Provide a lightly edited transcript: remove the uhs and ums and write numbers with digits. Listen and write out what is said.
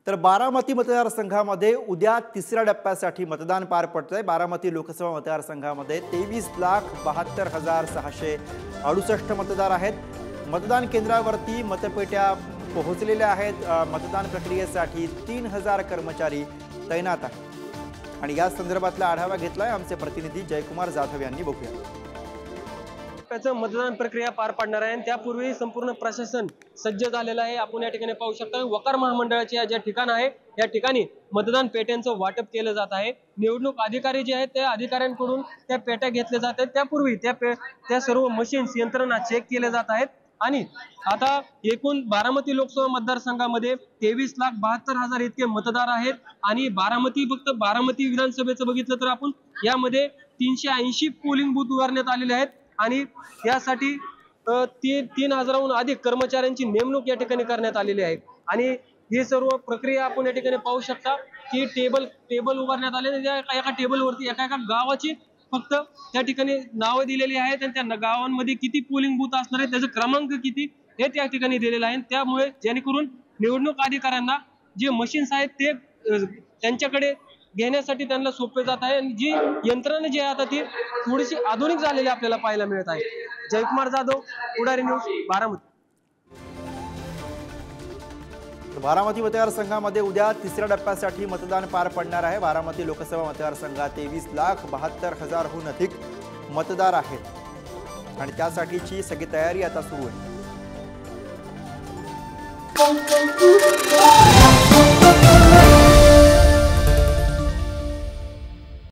तर बारामती मतदारसंघामध्ये उद्या तिसऱ्या टप्प्यासाठी मतदान पार पडतंय। बारामती लोकसभा मतदारसंघामध्ये 23,72,668 मतदार आहेत। मतदान केंद्रावरती मतपेट्या पोहोचलेल्या आहेत। मतदान प्रक्रियेसाठी 3000 कर्मचारी तैनात आहेत आणि या संदर्भातला आढावा घेतलाय आमचे प्रतिनिधी जयकुमार जाधव यांनी। बघूया। मतदान प्रक्रिया पार पडणार आहे। त्यापूर्वी संपूर्ण प्रशासन सज्ज झालेलं आहे। आपण या ठिकाणी पाहू शकता वकार महामंडळाचे जे ठिकाण आहे या ठिकाणी मतदान पेट्यांचं वाटप केलं जात आहे। निवडणूक अधिकारी जे आहेत त्या अधिकाऱ्यांकडून त्या पेट्या घेतल्या जात आहेत। त्यापूर्वी त्या सर्व मशीन्स यंत्रणा चेक केल्या जात आहेत आणि आता एकूण बारामती लोकसभा मतदारसंघामध्ये 23,72,000 इतके मतदार आहेत आणि फक्त बारामती विधानसभेचं बघितलं तर आपण यामध्ये 380 पोलिंग बूथ उभारण्यात आलेले आहेत आणि यासाठी 3000हून अधिक कर्मचाऱ्यांची नेमणूक या ठिकाणी करण्यात आलेली आहे आणि ही सर्व प्रक्रिया आपण या ठिकाणी पाहू शकता की टेबल उभारण्यात आले। एका टेबलवरती एका गावाची फक्त त्या ठिकाणी नावं दिलेली आहेत आणि त्या गावांमध्ये किती पोलिंग बूथ असणार आहेत, त्याचा क्रमांक किती हे त्या ठिकाणी दिलेलं आहे। त्यामुळे जेणेकरून निवडणूक अधिकाऱ्यांना जे मशीन्स आहेत ते त्यांच्याकडे घेण्यासाठी त्यांना सोपे जात आहे आणि जी यंत्रणा जी आहे आता ती थोडीशी आधुनिक झालेली आपल्याला पाहायला मिळत आहे। जयकुमार जाधव, पुढारी न्यूज, बारामती। बारामती मतदारसंघामध्ये उद्या तिसऱ्या टप्प्यासाठी मतदान पार पडणार आहे। बारामती लोकसभा मतदारसंघात 23,72,000हून अधिक मतदार आहेत आणि त्यासाठीची सगळी तयारी आता सुरू आहे।